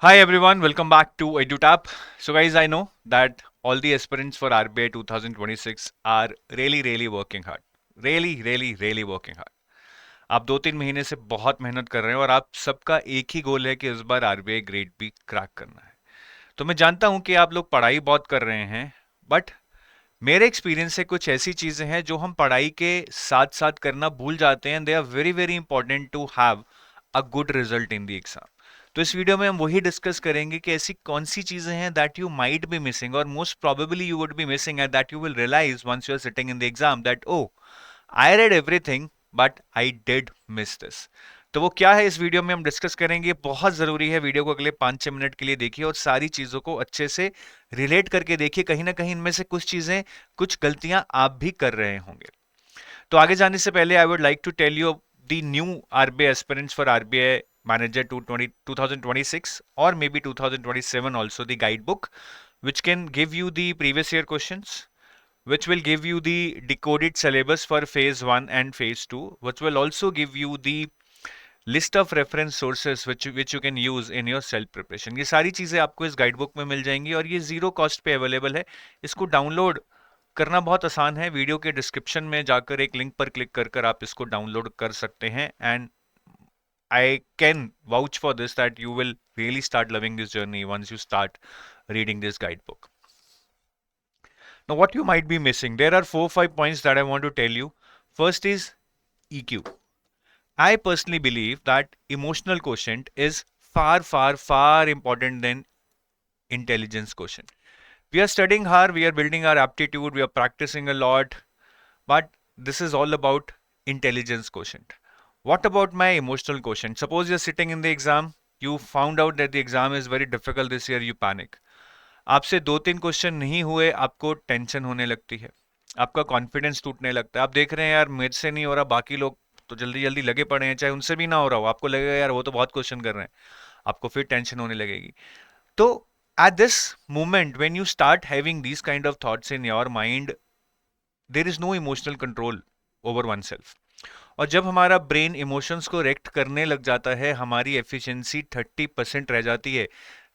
Hi everyone, welcome back to EduTap. So guys, I know that all the aspirants for RBI 2026 are really working hard. Really working hard. आप 2-3 महीने से बहुत मेहनत कर रहे हैं और आप सबका एक ही गोल है कि इस बार आरबीआई ग्रेड बी क्रैक करना है। तो मैं जानता हूं कि आप लोग पढ़ाई बहुत कर रहे हैं, बट मेरे एक्सपीरियंस से कुछ ऐसी चीजें हैं जो हम पढ़ाई के साथ साथ करना भूल जाते हैं। They are very important to have a good result in the exam. तो इस वीडियो में हम वही डिस्कस करेंगे कि ऐसी कौन सी चीजें हैं that you might be missing और most probably you would be missing and that you will realise once you are sitting in the exam that oh I read everything but I did miss this. तो वो क्या है इस video में हम discuss करेंगे। बहुत जरूरी है, वीडियो को अगले 5-6 मिनट के लिए देखिए और सारी चीजों को अच्छे से रिलेट करके देखिए। कहीं ना कहीं इनमें से कुछ चीजें, कुछ गलतियां आप भी कर रहे होंगे। तो आगे जाने से पहले I would like to tell you the new RBI aspirants for RBI manager 2026 or maybe 2027 also, the guidebook which can give you the previous year questions, which will give you the decoded syllabus for phase 1 and phase 2, which will also give you the list of reference sources which you can use in your self preparation। ये सारी चीजें आपको इस guidebook में मिल जाएंगी और ये zero cost पे अवेलेबल है। इसको डाउनलोड करना बहुत आसान है। वीडियो के डिस्क्रिप्शन में जाकर एक लिंक पर क्लिक कर कर आप इसको डाउनलोड कर सकते हैं and I can vouch for this that you will really start loving this journey once you start reading this guidebook. Now, what you might be missing, there are 4-5 points that I want to tell you. First is EQ. I personally believe that emotional quotient is far important than intelligence quotient. We are studying hard, we are building our aptitude, we are practicing a lot, but this is all about intelligence quotient. What about my emotional quotient? Suppose you're sitting in the exam, you found out that the exam is very difficult this year, you panic. आपसे 2-3 question नहीं हुए, आपको tension होने लगती है, आपका confidence टूटने लगता है। आप देख रहे हैं यार मेरे से नहीं हो रहा, बाकी लोग तो जल्दी जल्दी लगे पड़े हैं, चाहे उनसे भी ना हो रहा हो, आपको लगेगा यार वो तो बहुत क्वेश्चन कर रहे हैं, आपको फिर टेंशन होने लगेगी। तो at this moment when you start having these kind of thoughts in your mind, there is no emotional control over oneself। और जब हमारा ब्रेन इमोशंस को रेक्ट करने लग जाता है, हमारी एफिशिएंसी 30% रह जाती है।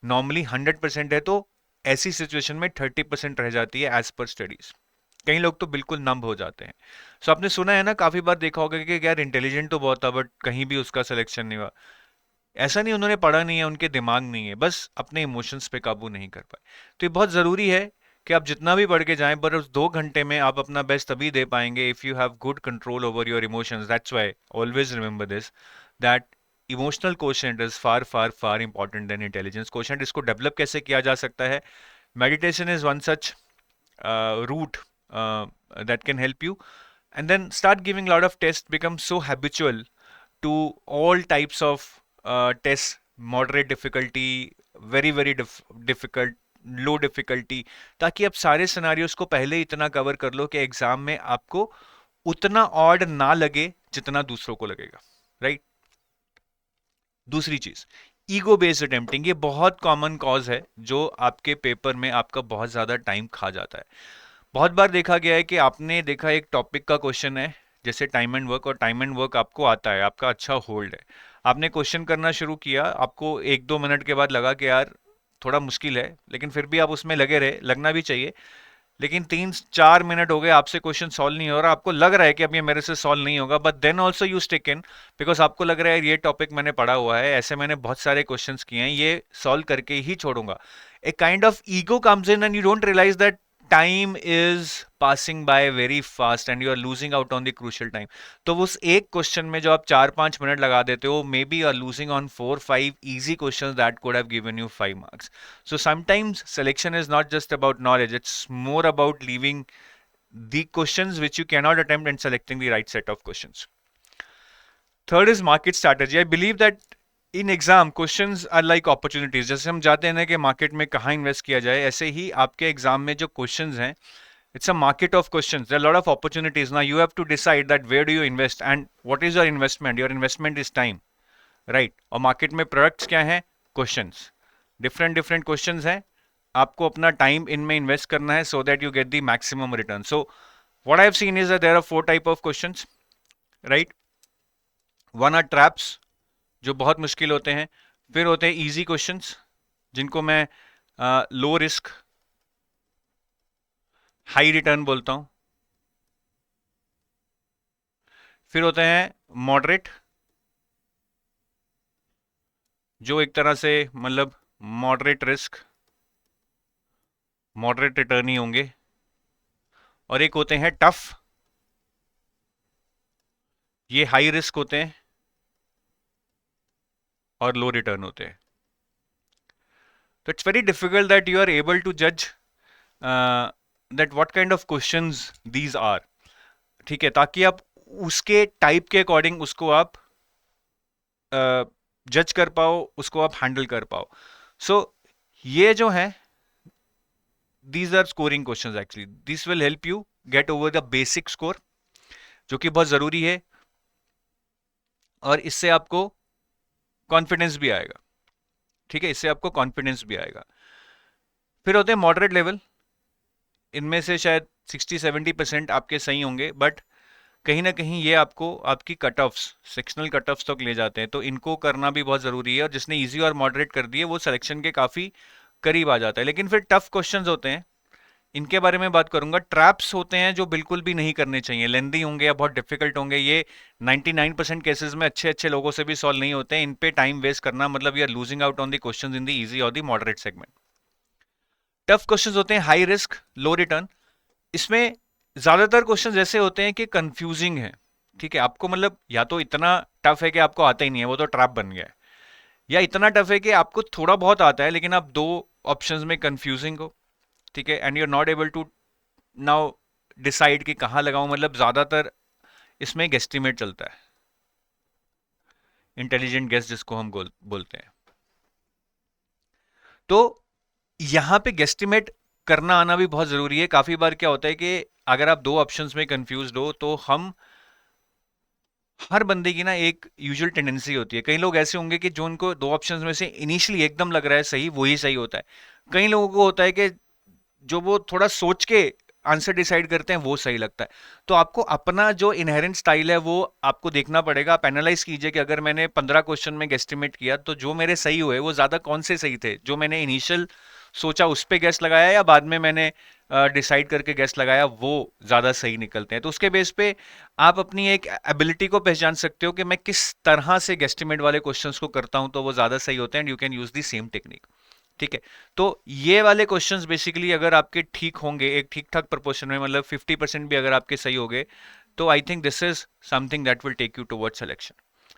नॉर्मली 100% है, तो ऐसी सिचुएशन में 30% रह जाती है एज पर स्टडीज। कई लोग तो बिल्कुल नंब हो जाते हैं। सो आपने सुना है ना, काफी बार देखा होगा कि यार इंटेलिजेंट तो बहुत था बट कहीं भी उसका सिलेक्शन नहीं हुआ। ऐसा नहीं उन्होंने पढ़ा नहीं है, उनके दिमाग नहीं है, बस अपने इमोशंस पे काबू नहीं कर पाए। तो ये बहुत ज़रूरी है कि आप जितना भी पढ़ के जाएं, पर उस 2 घंटे में आप अपना बेस्ट तभी दे पाएंगे if you have good control over your emotions. That's why always remember this, that emotional quotient is far important than intelligence quotient. इसको डेवलप कैसे किया जा सकता है? Meditation is one such route that can help you, and then start giving a lot of tests, become so habitual to all types of tests, moderate difficulty, very difficult, low difficulty, ताकि आप सारे scenarios को पहले ही इतना cover कर लो कि exam में आपको उतना ऑड ना लगे जितना दूसरों को लगेगा, राइट? दूसरी चीज, ईगो बेस्ड अटेम्प्टिंग, ये बहुत कॉमन कॉज है जो आपके पेपर में आपका बहुत ज्यादा टाइम खा जाता है। बहुत बार देखा गया है कि आपने देखा एक टॉपिक का क्वेश्चन है, जैसे टाइम एंड वर्क, और टाइम एंड वर्क आपको आता है, आपका अच्छा होल्ड है, आपने क्वेश्चन करना शुरू किया, आपको 1-2 मिनट के बाद लगा कि यार थोड़ा मुश्किल है, लेकिन फिर भी आप उसमें लगे रहे, लगना भी चाहिए। लेकिन 3-4 मिनट हो गए, आपसे क्वेश्चन सॉल्व नहीं हो रहा, आपको लग रहा है कि अब ये मेरे से सॉल्व नहीं होगा, but then also you stick in, because आपको लग रहा है ये टॉपिक मैंने पढ़ा हुआ है, ऐसे मैंने बहुत सारे क्वेश्चंस किए हैं, ये सॉल्व करके ही छोड़ूंगा। A kind of ego comes in and you don't realise that time is passing by very fast and you are losing out on the crucial time. तो उस एक क्वेश्चन में जो आप 4-5 मिनट लगा देते हो, maybe you are losing on 4-5 easy questions that could have given you 5 marks। So sometimes selection is not just about knowledge, it's more about leaving the questions which you cannot attempt and selecting the right set of questions. Third is market strategy. I believe that in exam questions are like opportunities. जैसे हम जाते हैं ना कि market में कहाँ invest किया जाए, ऐसे ही आपके एग्जाम में जो क्वेश्चंस हैं, it's a market of questions. There are a lot of opportunities. Now you have to decide that where do you invest and what is your investment. Your investment is time, right? और market में products क्या हैं? Questions, different questions हैं, आपको अपना time इनमें invest करना है so that you get the maximum return. So what I have seen is that there are 4 type of questions, right? One are traps, जो बहुत मुश्किल होते हैं, फिर होते हैं इजी क्वेश्चंस, जिनको मैं लो रिस्क हाई रिटर्न बोलता हूं। फिर होते हैं मॉडरेट, जो एक तरह से मतलब मॉडरेट रिस्क मॉडरेट रिटर्न ही होंगे। और एक होते हैं टफ, ये हाई रिस्क होते हैं और लो रिटर्न होते हैं। तो it's very difficult that you are able to जज that what kind of questions these are, ठीक है, ताकि आप उसके टाइप के अकॉर्डिंग उसको आप जज कर पाओ, उसको आप हैंडल कर पाओ। सो ये जो है, these are scoring questions actually, this will help you get over the basic score, जो कि बहुत जरूरी है, और इससे आपको कॉन्फिडेंस भी आएगा, ठीक है, इससे आपको कॉन्फिडेंस भी आएगा। फिर होते हैं मॉडरेट लेवल, इनमें से शायद 60-70% आपके सही होंगे, बट कहीं ना कहीं ये आपको आपकी cut offs, sectional cut offs तक ले जाते हैं, तो इनको करना भी बहुत ज़रूरी है, और जिसने इजी और मॉडरेट कर दिए वो सिलेक्शन के काफ़ी करीब आ जाता है। लेकिन फिर टफ क्वेश्चंस होते हैं, इनके बारे में बात करूंगा। ट्रैप्स होते हैं जो बिल्कुल भी नहीं करने चाहिए, लेंदी होंगे या बहुत डिफिकल्ट होंगे, ये 99% केसेस में अच्छे अच्छे लोगों से भी सॉल्व नहीं होते हैं। इन पे टाइम वेस्ट करना मतलब you are losing out on the questions in the easy और the moderate segment. Tough questions होते हैं हाई रिस्क लो रिटर्न, इसमें ज्यादातर क्वेश्चंस ऐसे होते हैं कि कंफ्यूजिंग है, ठीक है, आपको मतलब या तो इतना टफ है कि आपको आता ही नहीं है, वो तो ट्रैप बन गया है, या इतना टफ है कि आपको थोड़ा बहुत आता है लेकिन आप दो ऑप्शंस में कंफ्यूजिंग हो, ठीक है, and you are not able to now decide कि कहाँ लगाऊं। मतलब ज्यादातर इसमें गेस्टिमेट चलता है, इंटेलिजेंट गेस जिसको हम बोलते हैं। तो यहां पे गेस्टिमेट करना आना भी बहुत जरूरी है। काफी बार क्या होता है कि अगर आप दो ऑप्शंस में कंफ्यूज हो, तो हम हर बंदे की ना एक यूजुअल टेंडेंसी होती है, कई लोग ऐसे होंगे कि जो उनको दो ऑप्शंस में से इनिशियली एकदम लग रहा है सही, वही सही होता है। कई लोगों को होता है कि जो वो थोड़ा सोच के आंसर डिसाइड करते हैं वो सही लगता है। तो आपको अपना जो इनहेरेंट स्टाइल है वो आपको देखना पड़ेगा। आप एनालाइज कीजिए कि अगर मैंने 15 क्वेश्चन में गेस्टिमेट किया, तो जो मेरे सही हुए वो ज्यादा कौन से सही थे, जो मैंने इनिशियल सोचा उस पे गैस लगाया या बाद में मैंने डिसाइड करके गैस लगाया, वो ज्यादा सही निकलते हैं। तो उसके बेस पे आप अपनी एक एबिलिटी को पहचान सकते हो कि मैं किस तरह से गेस्टिमेट वाले क्वेश्चंस को करता हूं तो वो ज्यादा सही होते हैं, and you can use the same technique, ठीक है। तो ये वाले क्वेश्चंस बेसिकली अगर आपके ठीक होंगे एक ठीक ठाक प्रोपोर्शन में, मतलब 50% भी अगर आपके सही होंगे, तो I think this is something that will take you towards selection.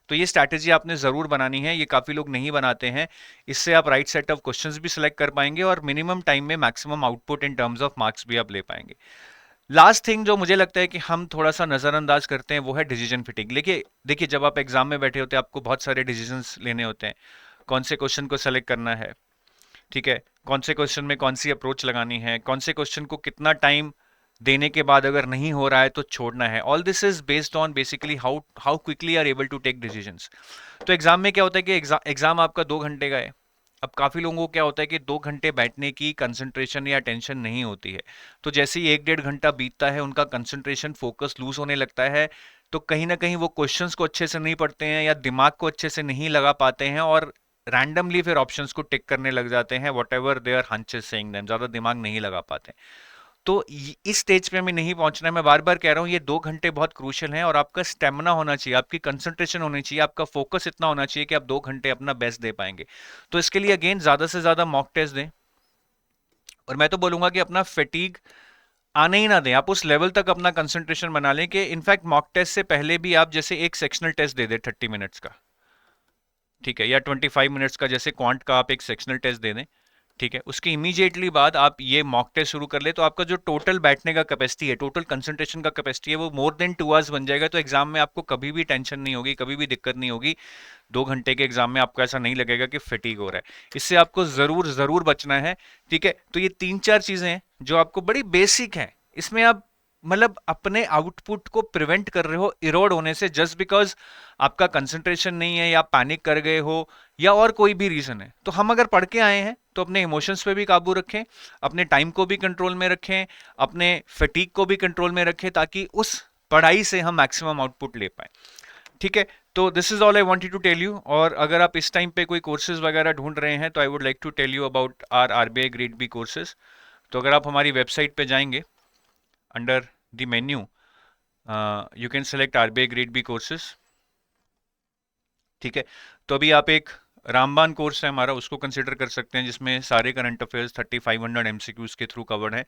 तो ये स्ट्रैटेजी आपने जरूर बनानी है, ये काफी लोग नहीं बनाते हैं। इससे आप राइट सेट ऑफ क्वेश्चंस भी सिलेक्ट कर पाएंगे और मिनिमम टाइम में maximum output in terms of marks भी आप ले पाएंगे। लास्ट थिंग जो मुझे लगता है कि हम थोड़ा सा नजरअंदाज करते हैं वो है डिसीजन फिटिंग। देखिए देखिए, जब आप एग्जाम में बैठे होते हैं आपको बहुत सारे डिसीजंस लेने होते हैं, कौन से क्वेश्चन को सेलेक्ट करना है, ठीक है, कौन से क्वेश्चन में कौन सी अप्रोच लगानी है, कौन से क्वेश्चन को कितना टाइम देने के बाद अगर नहीं हो रहा है तो छोड़ना है। All this is based on basically how how quickly are able to take decisions. तो एग्जाम में क्या होता है कि एग्जाम आपका 2 घंटे का है। अब काफी लोगों को क्या होता है कि 2 घंटे बैठने की कंसंट्रेशन या टेंशन नहीं होती है, तो जैसे ही 1-1.5 घंटा बीतता है उनका कंसंट्रेशन फोकस लूज होने लगता है, तो कहीं ना कहीं वो क्वेश्चंस को अच्छे से नहीं पढ़ते हैं या दिमाग को अच्छे से नहीं लगा पाते हैं, और रैंडमली फिर ऑप्शंस को टिक करने लग जाते हैं, whatever their hunch is saying them, ज्यादा दिमाग नहीं लगा पाते। तो इस स्टेज पे हमें नहीं पहुंचना है। मैं बार बार कह रहा हूं ये 2 घंटे बहुत क्रूशियल हैं, और आपका स्टेमिना होना चाहिए, आपकी कंसंट्रेशन होनी चाहिए, आपका फोकस इतना होना चाहिए कि आप 2 घंटे अपना बेस्ट दे पाएंगे। तो इसके लिए अगेन ज्यादा से ज्यादा मॉक टेस्ट दें, और मैं तो बोलूंगा कि अपना फेटीग आने ही ना दें, आप उस लेवल तक अपना कंसंट्रेशन बना लें कि इनफैक्ट मॉक टेस्ट से पहले भी आप जैसे एक सेक्शनल टेस्ट दे दें 30 मिनट्स का, ठीक है, या 25 मिनट्स का, जैसे क्वांट का आप एक सेक्शनल टेस्ट दे दें, ठीक है, उसके इमीडिएटली बाद आप ये मॉक टेस्ट शुरू कर ले, तो आपका जो टोटल बैठने का कैपेसिटी है, टोटल कंसंट्रेशन का कैपेसिटी है, वो मोर देन 2 आवर्स बन जाएगा। तो एग्जाम में आपको कभी भी टेंशन नहीं होगी, कभी भी दिक्कत नहीं होगी। 2 घंटे के एग्जाम में आपको ऐसा नहीं लगेगा कि फटीग हो रहा है। इससे आपको जरूर जरूर बचना है, ठीक है। तो ये 3-4 चीजें हैं जो आपको बड़ी बेसिक हैं, इसमें आप मतलब अपने आउटपुट को प्रिवेंट कर रहे हो इरोड होने से, जस्ट बिकॉज आपका कंसंट्रेशन नहीं है या पैनिक कर गए हो या और कोई भी रीजन है। तो हम अगर पढ़ के आए हैं तो अपने इमोशंस पे भी काबू रखें, अपने टाइम को भी कंट्रोल में रखें, अपने फटीग को भी कंट्रोल में रखें, ताकि उस पढ़ाई से हम मैक्सिमम आउटपुट ले पाए, ठीक है। तो this is all I wanted to tell you. और अगर आप इस टाइम पे कोई कोर्सेज वगैरह ढूंढ रहे हैं तो I would like to tell you about our RBI grade B courses. तो अगर आप हमारी वेबसाइट पे जाएंगे, under the menu you can select RBI grade B courses. ठीक है, तो अभी आप एक रामबान कोर्स है हमारा, उसको कंसिडर कर सकते हैं, जिसमें सारे करंट अफेयर्स 3500 एमसीक्यूज के थ्रू कवर्ड है।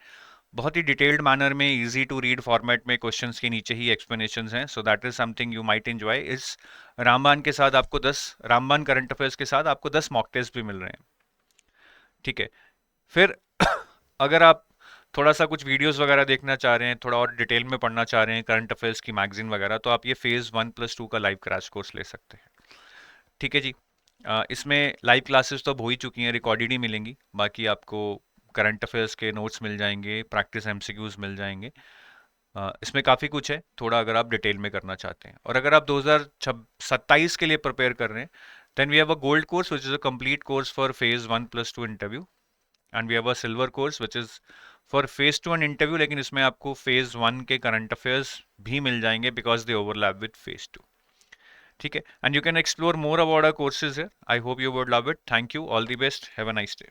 बहुत ही डिटेल्ड मैनर में, इजी टू रीड फॉर्मेट में, क्वेश्चंस के नीचे ही एक्सप्लेनेशंस हैं। So that is something you might enjoy. इस रामबान के साथ आपको 10 रामबान करंट अफेयर्स के साथ आपको 10 मॉक टेस्ट भी मिल रहे हैं। ठीक है, फिर अगर आप थोड़ा सा कुछ वीडियोस वगैरह देखना चाह रहे हैं, थोड़ा और डिटेल में पढ़ना चाह रहे हैं करंट अफेयर्स की मैगजीन वगैरह, तो आप ये फेज़ 1+2 का लाइव क्रैश कोर्स ले सकते हैं। ठीक है जी। इसमें लाइव क्लासेस तो अब हो ही चुकी हैं, रिकॉर्डेड ही मिलेंगी। बाकी आपको करंट अफेयर्स के नोट्स मिल जाएंगे, प्रैक्टिस एमसीक्यूज मिल जाएंगे। इसमें काफ़ी कुछ है, थोड़ा अगर आप डिटेल में करना चाहते हैं। और अगर आप 2027 के लिए प्रिपेयर कर रहे हैं, then we have a gold course which is a complete course for phase 1+2 interview, and we have a silver course which is for phase 2 and interview, लेकिन इसमें आपको फेज 1 के करंट अफेयर्स भी मिल जाएंगे because they overlap with phase 2। ठीक है, and you can explore more about our courses here. I hope you would love it. Thank you, all the best, have a nice day.